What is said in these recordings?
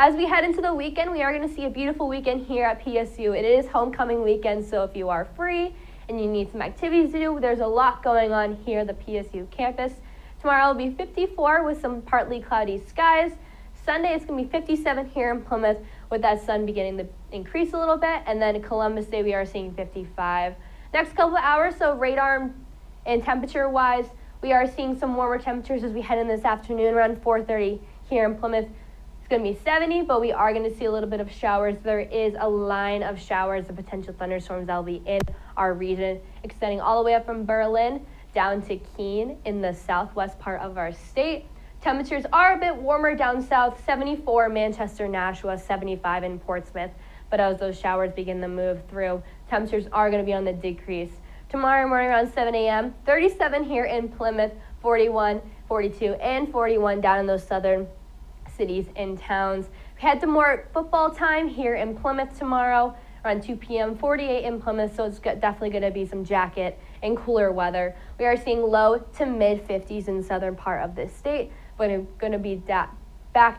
As we head into the weekend, we are going to see a beautiful weekend here at PSU. It is homecoming weekend, so if you are free and you need some activities to do, there's a lot going on here at the PSU campus. Tomorrow will be 54 with some partly cloudy skies. Sunday it's going to be 57 here in Plymouth with that sun beginning to increase a little bit. And then Columbus Day we are seeing 55. Next couple of hours, so radar and temperature-wise, we are seeing some warmer temperatures as we head in this afternoon around 4:30 here in Plymouth. It's going to be 70, but we are going to see a little bit of showers. There is a line of showers and potential thunderstorms that will be in our region, extending all the way up from Berlin down to Keene in the southwest part of our state. Temperatures are a bit warmer down south, 74 Manchester, Nashua, 75 in Portsmouth. But as those showers begin to move through, temperatures are going to be on the decrease. Tomorrow morning around 7 a.m., 37 here in Plymouth, 41, 42, and 41 down in those southern cities and towns. We head to more football time here in Plymouth tomorrow around 2 p.m., 48 in Plymouth, so it's definitely going to be some jacket and cooler weather. We are seeing low to mid 50s in the southern part of this state, but it's going to be back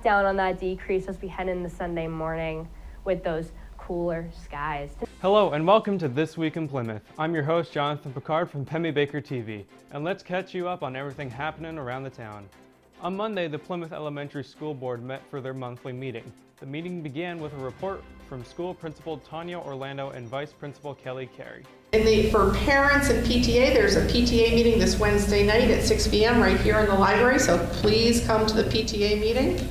down on that decrease as we head into Sunday morning with those cooler skies. Hello and welcome to This Week in Plymouth. I'm your host Jonathan Picard from Pemmy Baker TV, and let's catch you up on everything happening around the town. On Monday, the Plymouth Elementary School Board met for their monthly meeting. The meeting began with a report from School Principal Tanya Orlando and Vice Principal Kelly Carey. For parents and PTA, there's a PTA meeting this Wednesday night at 6 p.m. right here in the library, so please come to the PTA meeting.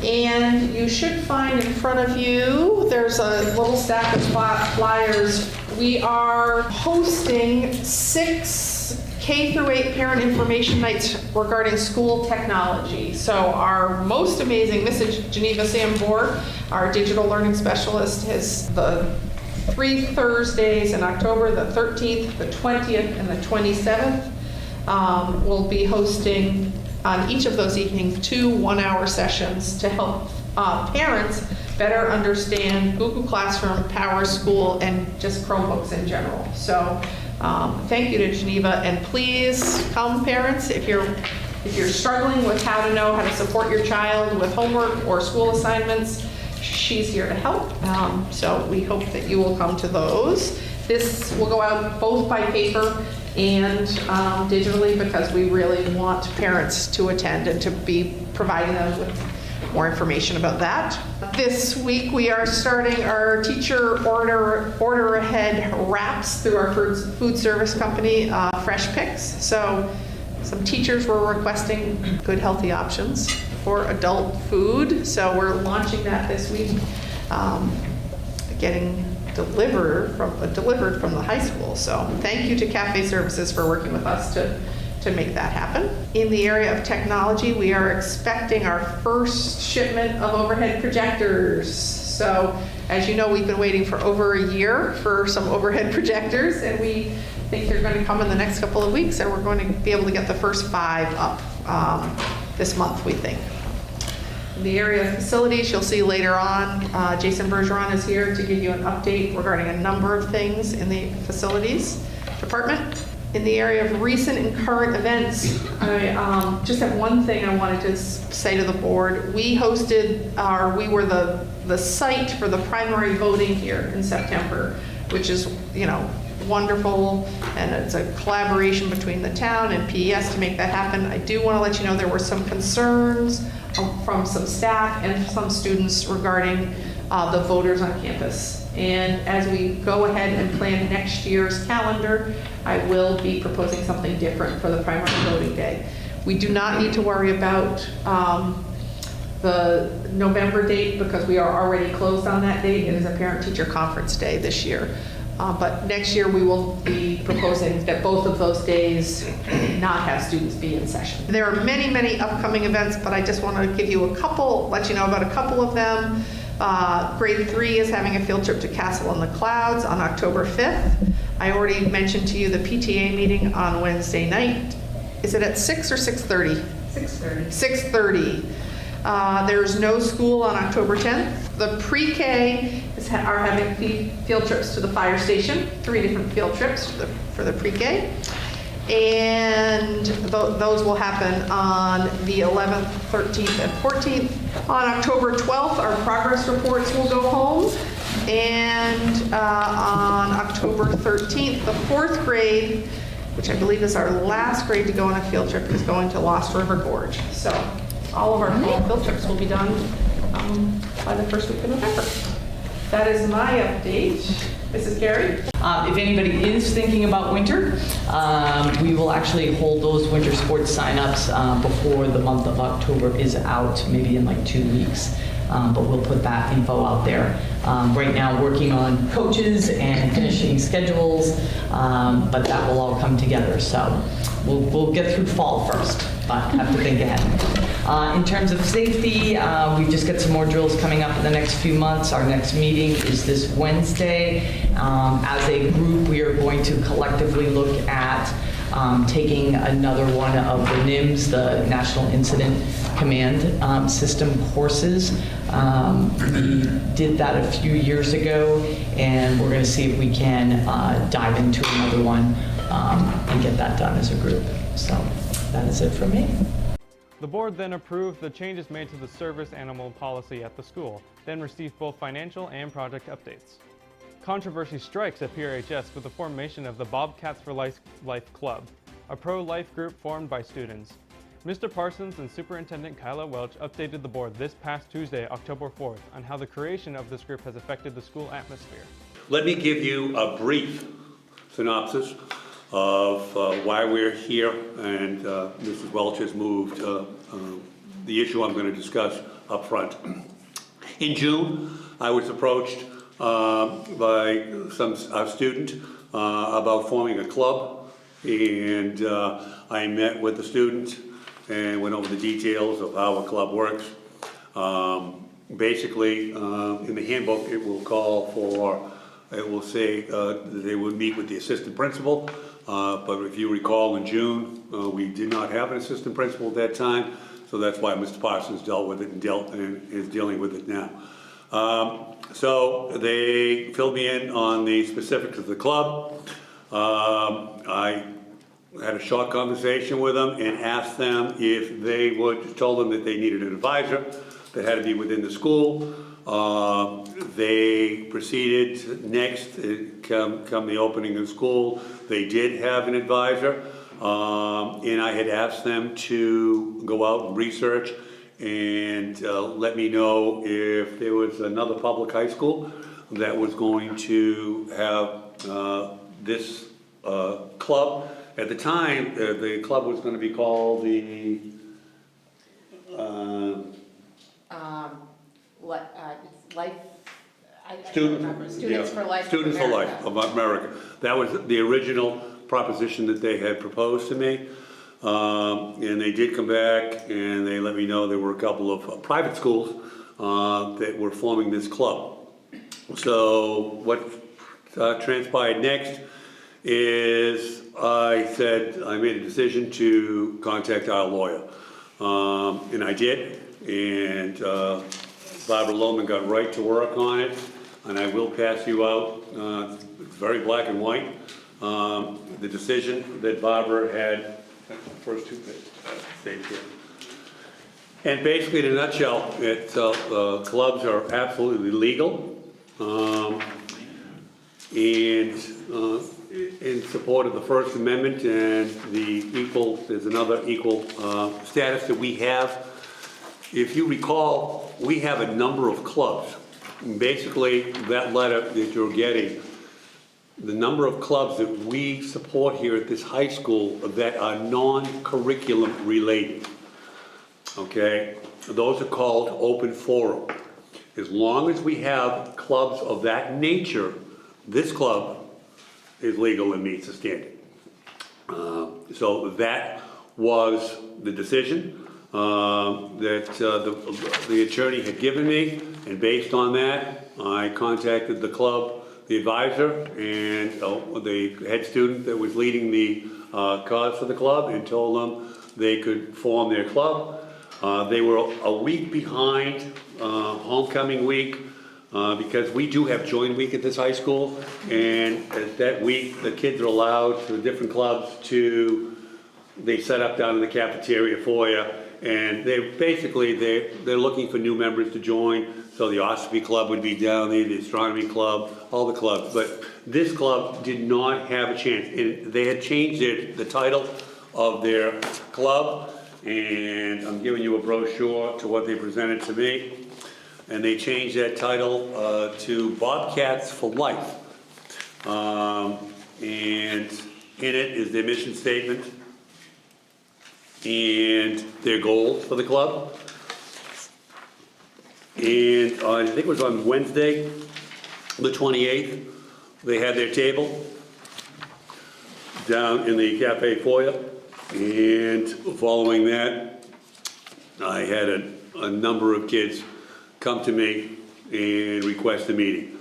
And you should find in front of you, there's a little stack of flyers. We are hosting 6 K-8 parent information nights regarding school technology. So our most amazing Mrs. Geneva Sambor, our digital learning specialist, has the 3 Thursdays in October, the 13th, the 20th, and the 27th. We'll be hosting on each of those evenings 2 one-hour sessions to help parents better understand Google Classroom, Power School, and just Chromebooks in general. So thank you to Geneva, and please come, parents, if you're struggling with how to support your child with homework or school assignments. She's here to help, so we hope that you will come to those. This will go out both by paper and digitally because we really want parents to attend and to be providing them with more information about that. This week we are starting our teacher order ahead wraps through our food service company, Fresh Picks. So some teachers were requesting good healthy options for adult food, so we're launching that this week, getting delivered from the high school. So thank you to Cafe Services for working with us to make that happen. In the area of technology, we are expecting our first shipment of overhead projectors. So as you know, we've been waiting for over a year for some overhead projectors, and we think they're going to come in the next couple of weeks, and we're going to be able to get the first 5 up this month, we think. In the area of facilities, you'll see later on, Jason Bergeron is here to give you an update regarding a number of things in the facilities department. In the area of recent and current events, I just have one thing I wanted to say to the board. We were the site for the primary voting here in September, which is, wonderful, and it's a collaboration between the town and PES to make that happen. I do want to let you know there were some concerns from some staff and some students regarding the voters on campus. And as we go ahead and plan next year's calendar, I will be proposing something different for the primary voting day. We do not need to worry about the November date because we are already closed on that date. It is a parent-teacher conference day this year. But next year we will be proposing that both of those days not have students be in session. There are many, many upcoming events, but I just want to give you let you know about a couple of them. Grade 3 is having a field trip to Castle in the Clouds on October 5th. I already mentioned to you the PTA meeting on Wednesday night. Is it at 6 or 6:30? 6:30. 6:30. There's no school on October 10th. The pre-K are having field trips to the fire station, 3 different field trips for the pre-K. And those will happen on the 11th, 13th, and 14th. On October 12th, our progress reports will go home. And on October 13th, the 4th grade, which I believe is our last grade to go on a field trip, is going to Lost River Gorge. So all of our fall field trips will be done by the first week of November. That is my update. Mrs. Gary? If anybody is thinking about winter, we will actually hold those winter sports signups before the month of October is out, maybe in like 2 weeks. But we'll put that info out there. Right now, working on coaches and finishing schedules, but that will all come together. So we'll get through fall first, but have to think ahead. In terms of safety, we've just got some more drills coming up in the next few months. Our next meeting is this Wednesday. As a group, we are going to collectively look at taking another one of the NIMS, the National Incident Command System courses. We did that a few years ago, and we're going to see if we can dive into another one and get that done as a group. So that is it for me. The board then approved the changes made to the service animal policy at the school, then received both financial and project updates. Controversy strikes at PRHS with the formation of the Bobcats for Life Club, a pro-life group formed by students. Mr. Parsons and Superintendent Kyla Welch updated the board this past Tuesday, October 4th, on how the creation of this group has affected the school atmosphere. Let me give you a brief synopsis of why we're here, and Mrs. Welch has moved the issue I'm going to discuss up front. In June, I was approached by a student about forming a club, and I met with the student and went over the details of how a club works. Basically, in the handbook, it will say they would meet with the assistant principal, but if you recall in June, we did not have an assistant principal at that time, so that's why Mr. Parsons dealt with it and is dealing with it now. So they filled me in on the specifics of the club. I had a short conversation with them and asked them if they told them that they needed an advisor that had to be within the school. They proceeded next, come the opening of school, they did have an advisor, and I had asked them to go out and research and let me know if there was another public high school that was going to have this club. At the time, the club was going to be called the Students for Life. Students for Life of America. That was the original proposition that they had proposed to me. And they did come back and they let me know there were a couple of private schools that were forming this club. So what transpired next is I made a decision to contact our lawyer. And I did, and Barbara Lohman got right to work on it, and I will pass you out, it's very black and white, the decision that Barbara had, first two pages here. And basically, in a nutshell, clubs are absolutely legal, and in support of the First Amendment and there's another equal status that we have. If you recall, we have a number of clubs. Basically, that letter that you're getting, the number of clubs that we support here at this high school that are non-curriculum related, okay? Those are called open forum. As long as we have clubs of that nature, this club is legal and meets the standard. So that was the decision that the attorney had given me, and based on that, I contacted the club, the advisor, and the head student that was leading the cause for the club, and told them they could form their club. They were a week behind homecoming week. because we do have joint week at this high school, and that week, the kids are allowed to different clubs they set up down in the cafeteria foyer, and they're looking for new members to join. So the Ospey Club would be down there, the Astronomy Club, all the clubs. But this club did not have a chance. And they had changed the title of their club, and I'm giving you a brochure to what they presented to me. And they changed that title to Bobcats for Life. And in it is their mission statement and their goals for the club. And I think it was on Wednesday, the 28th, they had their table down in the cafe foyer. And following that, I had a number of kids come to me and request a meeting.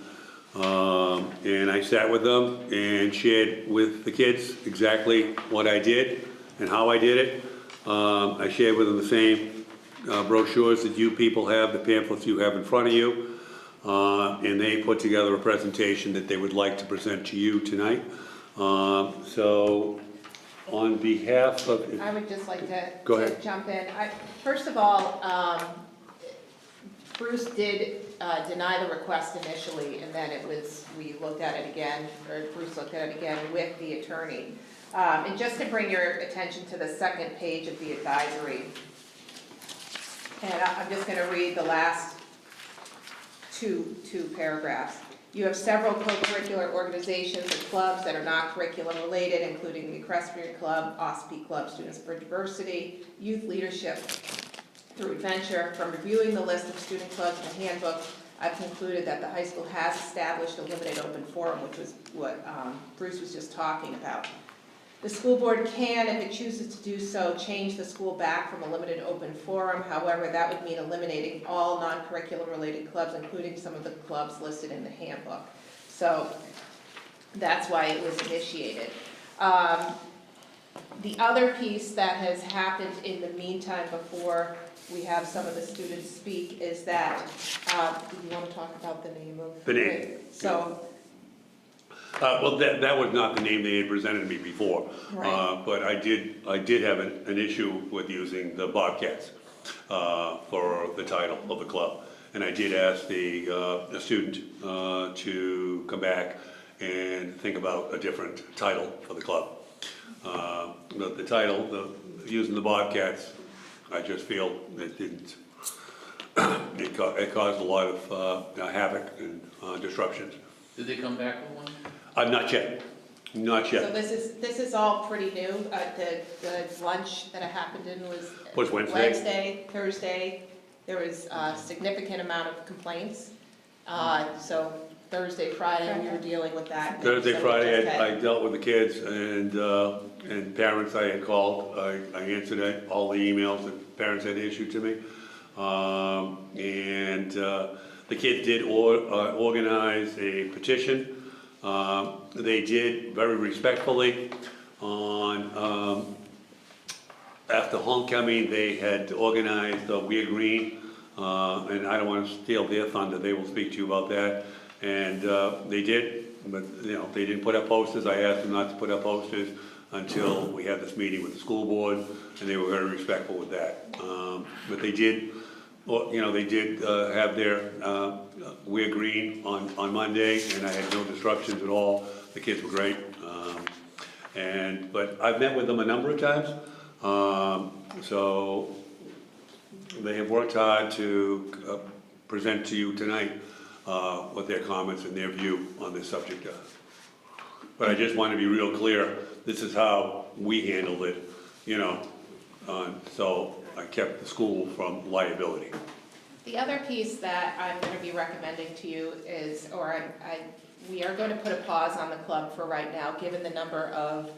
And I sat with them and shared with the kids exactly what I did and how I did it. I shared with them the same brochures that you people have, the pamphlets you have in front of you. And they put together a presentation that they would like to present to you tonight. So on behalf of... I would just like Go to ahead. jump in. First of all, Bruce did deny the request initially, and then we looked at it again, or Bruce looked at it again with the attorney. And just to bring your attention to the second page of the advisory, and I'm just going to read the last two paragraphs. You have several co-curricular organizations or clubs that are not curriculum related, including the Equestrian Club, Ospey Club, Students for Diversity, Youth Leadership through Adventure. From reviewing the list of student clubs in the handbook, I've concluded that the high school has established a limited open forum, which was what Bruce was just talking about. The school board can, if it chooses to do so, change the school back from a limited open forum. However, that would mean eliminating all non-curriculum related clubs, including some of the clubs listed in the handbook. So that's why it was initiated. The other piece that has happened in the meantime before we have some of the students speak is that, do you want to talk about the name of? The name. Right. So. Well, that was not the name they had presented to me before. Right. But I did have an issue with using the Bobcats for the title of the club. And I did ask the student to come back and think about a different title for the club. The title, using the Bobcats, I just feel it didn't, it caused a lot of havoc and disruptions. Did they come back with one? Not yet. Not So yet. this is all pretty new. The lunch that it happened in Was Wednesday. Wednesday, Thursday. There was a significant amount of complaints. So Thursday, Friday, we were dealing with that. Thursday, So we Friday, just had- I dealt with the kids and parents I had called. I answered all the emails that parents had issued to me. The kids did organize a petition. They did very respectfully after homecoming, they had organized We're Green, and I don't want to steal their thunder, they will speak to you about that. And they did, but they didn't put up posters. I asked them not to put up posters until we had this meeting with the school board, and they were very respectful with that. But they did, they did have their We're Green on Monday, and I had no disruptions at all. The kids were great. But I've met with them a number of times. So they have worked hard to present to you tonight what their comments and their view on this subject are. But I just want to be real clear, this is how we handled it, so I kept the school from liability. The other piece that I'm going to be recommending to you is, we are going to put a pause on the club for right now, given the number of,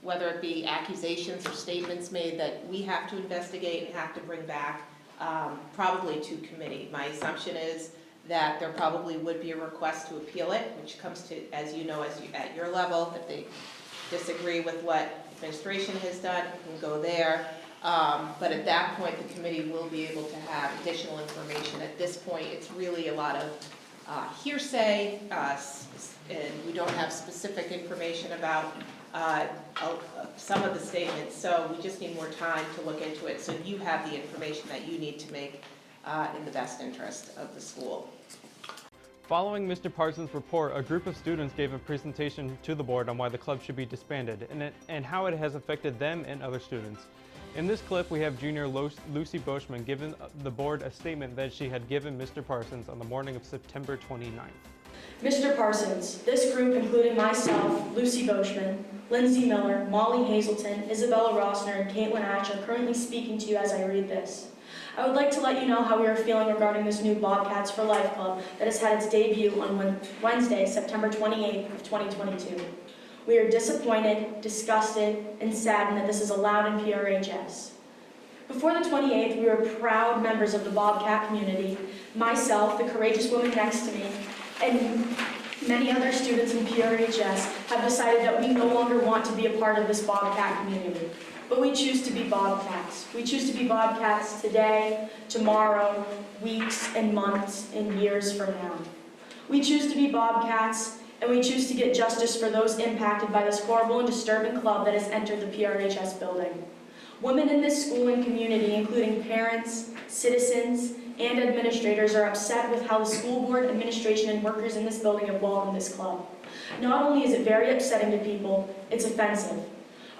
whether it be accusations or statements made that we have to investigate and have to bring back, probably to committee. My assumption is that there probably would be a request to appeal it, which comes to, as you know, at your level, if they disagree with what administration has done, you can go there. But at that point, the committee will be able to have additional information. At this point, it's really a lot of hearsay, and we don't have specific information about some of the statements, so we just need more time to look into it, so you have the information that you need to make in the best interest of the school. Following Mr. Parsons' report, a group of students gave a presentation to the board on why the club should be disbanded and how it has affected them and other students. In this clip, we have junior Lucy Boschman giving the board a statement that she had given Mr. Parsons on the morning of September 29th. Mr. Parsons, this group, including myself, Lucy Boschman, Lindsay Miller, Molly Hazelton, Isabella Rossner, and Caitlin Ash are currently speaking to you as I read this. I would like to let you know how we are feeling regarding this new Bobcats for Life Club that has had its debut on Wednesday, September 28th of 2022. We are disappointed, disgusted, and saddened that this is allowed in PRHS. Before the 28th, we were proud members of the Bobcat community, myself, the courageous woman next to me, and many other students in PRHS have decided that we no longer want to be a part of this Bobcat community. But we choose to be Bobcats. We choose to be Bobcats today, tomorrow, weeks and months and years from now. We choose to be Bobcats, and we choose to get justice for those impacted by this horrible and disturbing club that has entered the PRHS building. Women in this school and community, including parents, citizens, and administrators, are upset with how the school board, administration, and workers in this building have welcomed this club. Not only is it very upsetting to people, it's offensive.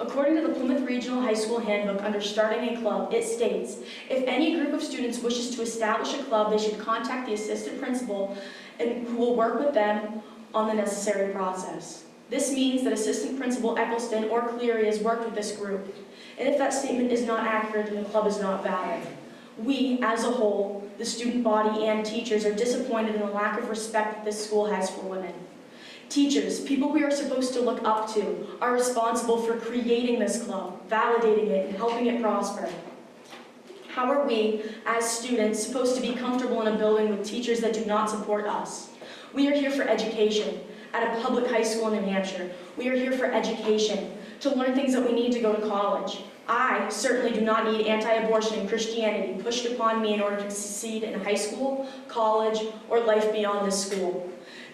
According to the Plymouth Regional High School Handbook, under starting a club, it states, if any group of students wishes to establish a club, they should contact the assistant principal and who will work with them on the necessary process. This means that Assistant Principal Eccleston or Cleary has worked with this group, and if that statement is not accurate, then the club is not valid. We, as a whole, the student body and teachers, are disappointed in the lack of respect that this school has for women. Teachers, people we are supposed to look up to, are responsible for creating this club, validating it, and helping it prosper. How are we, as students, supposed to be comfortable in a building with teachers that do not support us? We are here for education. At a public high school in New Hampshire, we are here for education, to learn things that we need to go to college. I certainly do not need anti-abortion and Christianity pushed upon me in order to succeed in high school, college, or life beyond this school.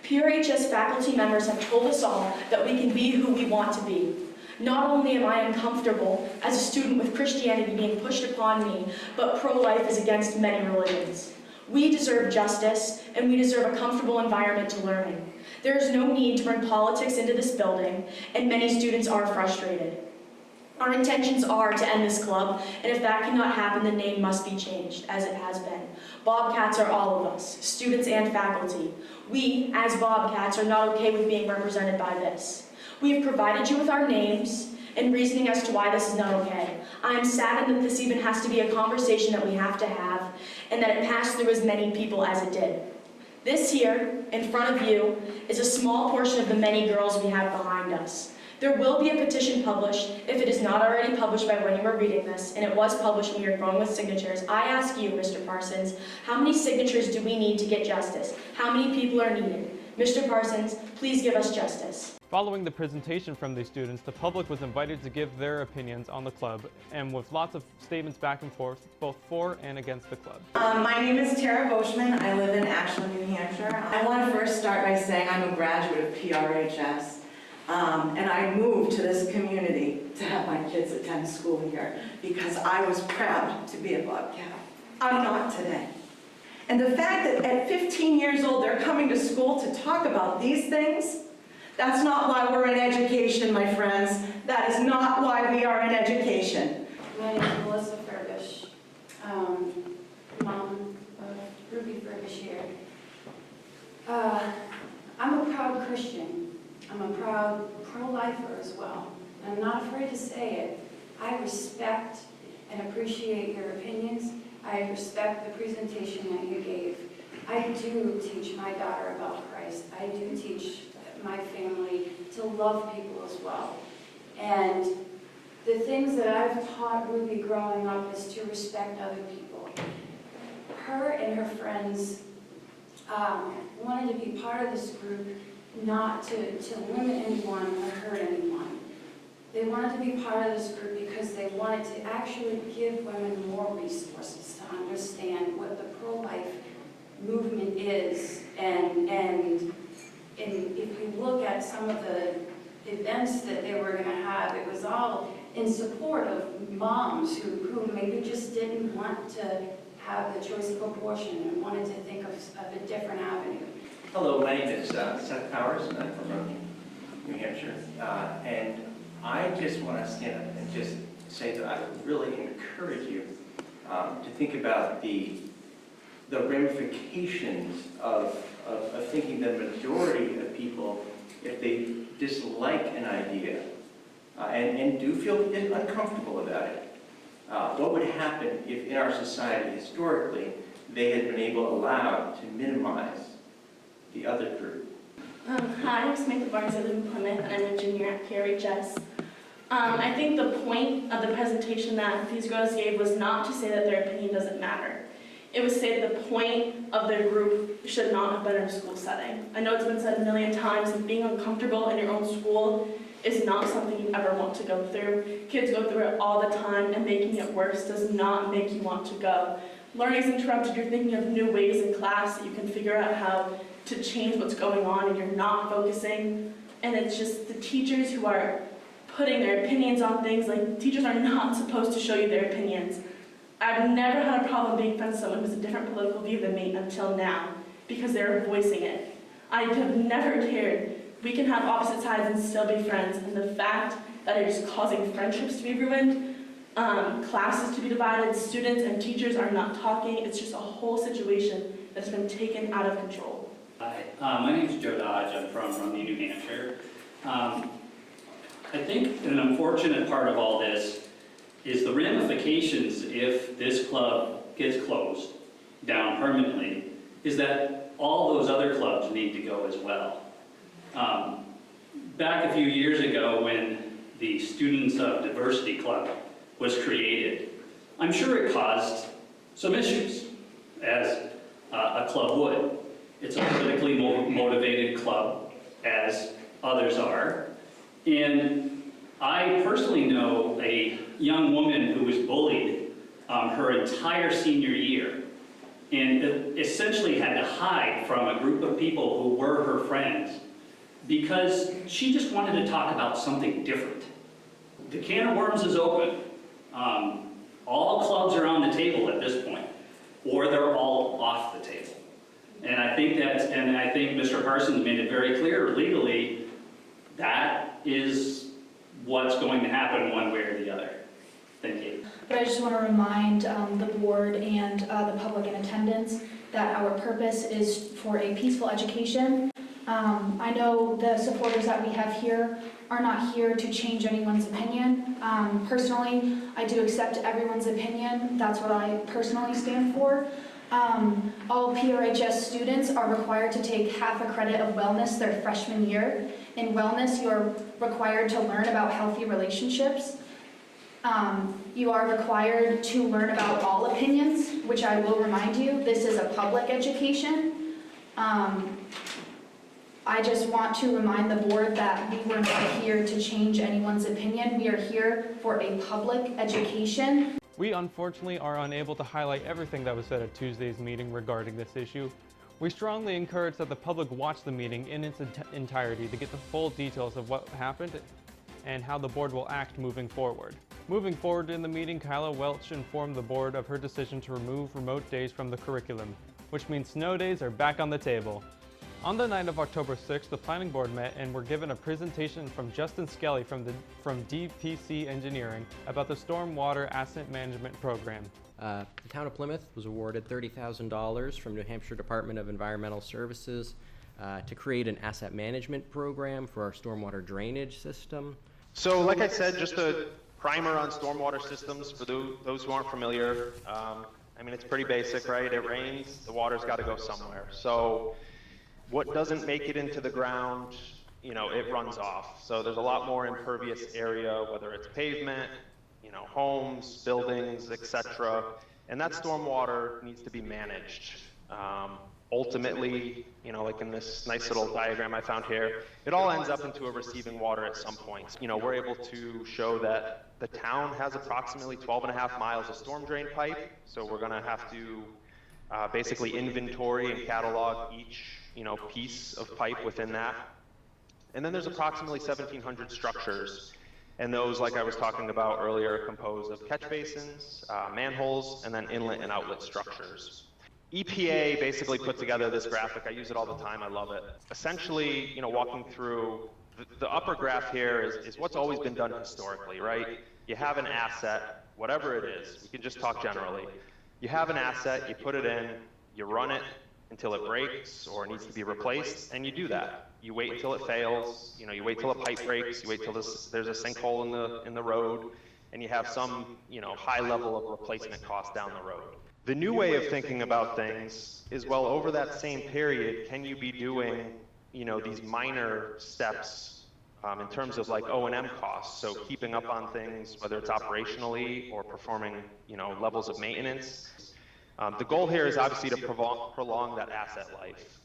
PRHS faculty members have told us all that we can be who we want to be. Not only am I uncomfortable as a student with Christianity being pushed upon me, but pro-life is against many religions. We deserve justice, and we deserve a comfortable environment to learning. There is no need to bring politics into this building, and many students are frustrated. Our intentions are to end this club, and if that cannot happen, the name must be changed, as it has been. Bobcats are all of us, students and faculty. We, as Bobcats, are not okay with being represented by this. We have provided you with our names and reasoning as to why this is not okay. I am saddened that this even has to be a conversation that we have to have, and that it passed through as many people as it did. This here, in front of you, is a small portion of the many girls we have behind us. There will be a petition published, if it is not already published by when you are reading this, and it was published when we are going with signatures. I ask you, Mr. Parsons, how many signatures do we need to get justice? How many people are needed? Mr. Parsons, please give us justice. Following the presentation from these students, the public was invited to give their opinions on the club, and with lots of statements back and forth, both for and against the club. My name is Tara Boschman. I live in Ashland, New Hampshire. I want to first start by saying I'm a graduate of PRHS, and I moved to this community to have my kids attend school here because I was proud to be a Bobcat. I'm not today. And the fact that at 15 years old they're coming to school to talk about these things, that's not why we're in education, my friends. That is not why we are in education. My name is Melissa Fergus, mom of Ruby Fergus here. I'm a proud Christian. I'm a proud pro-lifer as well. I'm not afraid to say it. I respect and appreciate your opinions. I respect the presentation that you gave. I do teach my daughter about Christ. I do teach my family to love people as well. And the things that I've taught Ruby growing up is to respect other people. Her and her friends wanted to be part of this group, not to limit anyone or hurt anyone. they wanted to be part of this group because they wanted to actually give women more resources to understand what the pro-life movement is. And if you look at some of the events that they were going to have, it was all in support of moms who maybe just didn't want to have the choice of abortion and wanted to think of a different avenue. Hello, my name is Seth Powers. I'm from New Hampshire. And I just want to stand up and just say that I would really encourage you to think about the ramifications of thinking the majority of people, if they dislike an idea and do feel uncomfortable about it, what would happen if in our society historically they had been allowed to minimize the other group? Hi, I'm Samantha Barnes. I live in Plymouth, and I'm a junior at PRHS. I think the point of the presentation that these girls gave was not to say that their opinion doesn't matter. It was to say that the point of their group should not have been in a school setting. I know it's been said a million times, and being uncomfortable in your own school is not something you ever want to go through. Kids go through it all the time, and making it worse does not make you want to go. Learning is interrupted. You're thinking of new ways in class that you can figure out how to change what's going on, and you're not focusing. And it's just the teachers who are putting their opinions on things. Like, teachers are not supposed to show you their opinions. I've never had a problem being friends with someone who has a different political view than me until now, because they're voicing it. I have never cared. We can have opposite sides and still be friends, and the fact that it is causing friendships to be ruined, classes to be divided, students and teachers are not talking, it's just a whole situation that's been taken out of control. Hi, my name is Joe Dodge. I'm from Rumney, New Hampshire. I think an unfortunate part of all this is the ramifications if this club gets closed down permanently, is that all those other clubs need to go as well. Back a few years ago when the Students of Diversity Club was created, I'm sure it caused some issues, as a club would. It's a politically motivated club, as others are. And I personally know a young woman who was bullied her entire senior year and essentially had to hide from a group of people who were her friends because she just wanted to talk about something different. The can of worms is open. All clubs are on the table at this point, or they're all off the table. And I think Mr. Parsons made it very clear legally that is what's going to happen one way or the other. Thank you. But I just want to remind the board and the public in attendance that our purpose is for a peaceful education. I know the supporters that we have here are not here to change anyone's opinion. Personally, I do accept everyone's opinion. That's what I personally stand for. All PRHS students are required to take half a credit of wellness their freshman year. In wellness, you are required to learn about healthy relationships. You are required to learn about all opinions, which I will remind you, this is a public education. I just want to remind the board that we were not here to change anyone's opinion. We are here for a public education. We unfortunately are unable to highlight everything that was said at Tuesday's meeting regarding this issue. We strongly encourage that the public watch the meeting in its entirety to get the full details of what happened and how the board will act moving forward. Moving forward in the meeting, Kyla Welch informed the board of her decision to remove remote days from the curriculum, which means snow days are back on the table. On the night of October 6th, the planning board met and were given a presentation from Justin Skelly from DPC Engineering about the Stormwater Asset Management Program. The town of Plymouth was awarded $30,000 from New Hampshire Department of Environmental Services to create an asset management program for our stormwater drainage system. So like I said, just a primer on stormwater systems for those who aren't familiar. I mean, it's pretty basic, right? It rains, the water's got to go somewhere. So what doesn't make it into the ground, you know, it runs off. So there's a lot more impervious area, whether it's pavement, you know, homes, buildings, etc. And that stormwater needs to be managed. ultimately, you know, like in this nice little diagram I found here, it all ends up into a receiving water at some point. You know, we're able to show that the town has approximately 12.5 miles of storm drain pipe, so we're gonna have to basically inventory and catalog each, you know, piece of pipe within that. And then there's approximately 1,700 structures, and those, like I was talking about earlier, are composed of catch basins, manholes, and then inlet and outlet structures. EPA basically put together this graphic. I use it all the time. I love it. Essentially, you know, walking through the upper graph here is what's always been done historically, right? You have an asset, whatever it is. We can just talk generally. You have an asset, you put it in, you run it until it breaks or needs to be replaced, and you do that. You wait until it fails, you know, you wait till a pipe breaks, you wait till there's a sinkhole in the road, and you have some, you know, high level of replacement cost down the road. The new way of thinking about things is, well, over that same period, can you be doing, you know, these minor steps in terms of like O&M costs, so keeping up on things, whether it's operationally or performing, you know, levels of maintenance. The goal here is obviously to prolong that asset life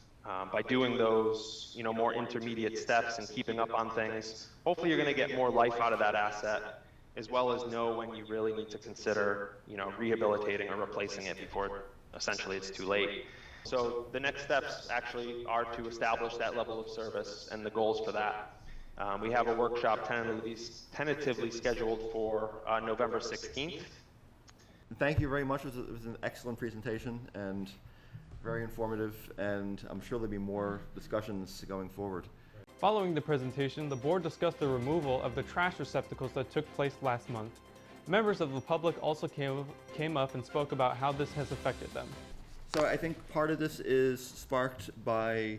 by doing those, you know, more intermediate steps and keeping up on things. Hopefully you're going to get more life out of that asset, as well as know when you really need to consider, you know, rehabilitating or replacing it before essentially it's too late. So the next steps actually are to establish that level of service and the goals for that. We have a workshop tentatively scheduled for November 16th. Thank you very much. It was an excellent presentation and very informative, and I'm sure there'll be more discussions going forward. Following the presentation, the board discussed the removal of the trash receptacles that took place last month. Members of the public also came up and spoke about how this has affected them. So I think part of this is sparked by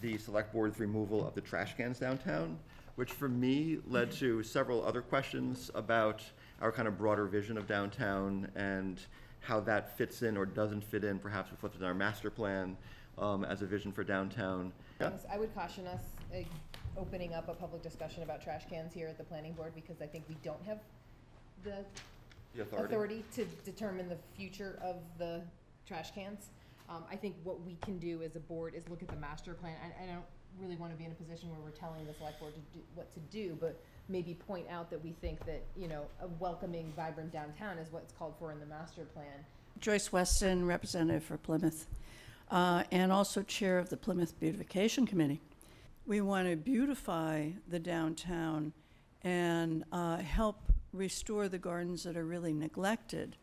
the select board's removal of the trash cans downtown, which for me led to several other questions about our kind of broader vision of downtown and how that fits in or doesn't fit in, perhaps with what's in our master plan as a vision for downtown. Yeah. I would caution us opening up a public discussion about trash cans here at the planning board, because I think we don't have the authority to determine the future of the trash cans. I think what we can do as a board is look at the master plan. I don't really want to be in a position where we're telling the select board to do what to do, but maybe point out that we think that, you know, a welcoming, vibrant downtown is what's called for in the master plan. Joyce Weston, representative for Plymouth, and also chair of the Plymouth Beautification Committee. We want to beautify the downtown and help restore the gardens that are really neglected,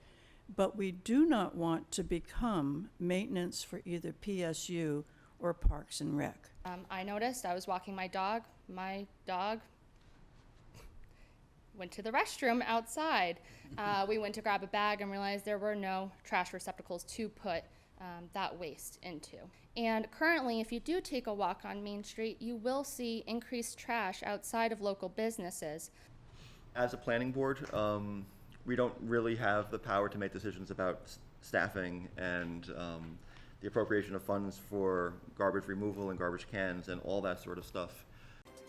but we do not want to become maintenance for either PSU or Parks and Rec. I noticed I was walking my dog. My dog went to the restroom outside. We went to grab a bag and realized there were no trash receptacles to put that waste into. And currently, if you do take a walk on Main Street, you will see increased trash outside of local businesses. As a planning board, we don't really have the power to make decisions about staffing and the appropriation of funds for garbage removal and garbage cans and all that sort of stuff.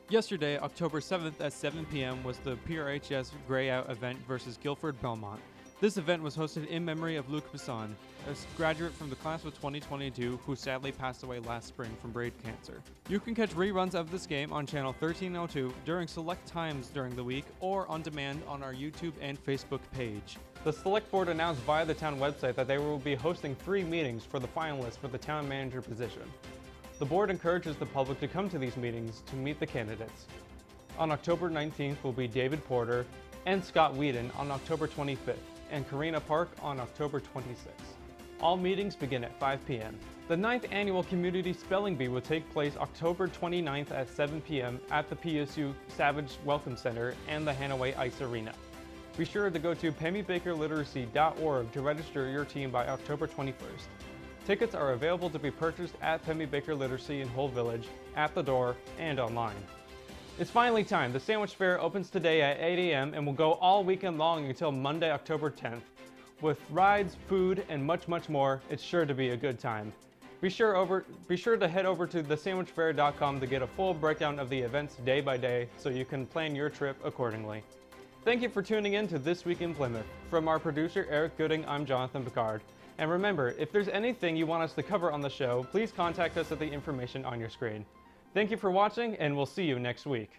Yesterday, October 7th at 7 p.m. was the PRHS Grey Out event versus Guilford Belmont. This event was hosted in memory of Luc Besson, a graduate from the class of 2022 who sadly passed away last spring from brain cancer. You can catch reruns of this game on channel 1302 during select times during the week or on demand on our YouTube and Facebook page. The select board announced via the town website that they will be hosting 3 meetings for the finalists for the town manager position. The board encourages the public to come to these meetings to meet the candidates. On October 19th will be David Porter and Scott Whedon on October 25th, and Karina Park on October 26th. All meetings begin at 5 p.m. The 9th annual Community Spelling Bee will take place October 29th at 7 p.m. at the PSU Savage Welcome Center and the Hanaway Ice Arena. Be sure to go to PemmyBakerLiteracy.org to register your team by October 21st. Tickets are available to be purchased at Pemmy Baker Literacy in Whole Village, at the door, and online. It's finally time. The Sandwich Fair opens today at 8 a.m. and will go all weekend long until Monday, October 10th. With rides, food, and much, much more, it's sure to be a good time. Be sure to head over to thesandwichfair.com to get a full breakdown of the events day by day so you can plan your trip accordingly. Thank you for tuning in to This Week in Plymouth. From our producer, Eric Gooding, I'm Jonathan Picard. And remember, if there's anything you want us to cover on the show, please contact us at the information on your screen. Thank you for watching, and we'll see you next week.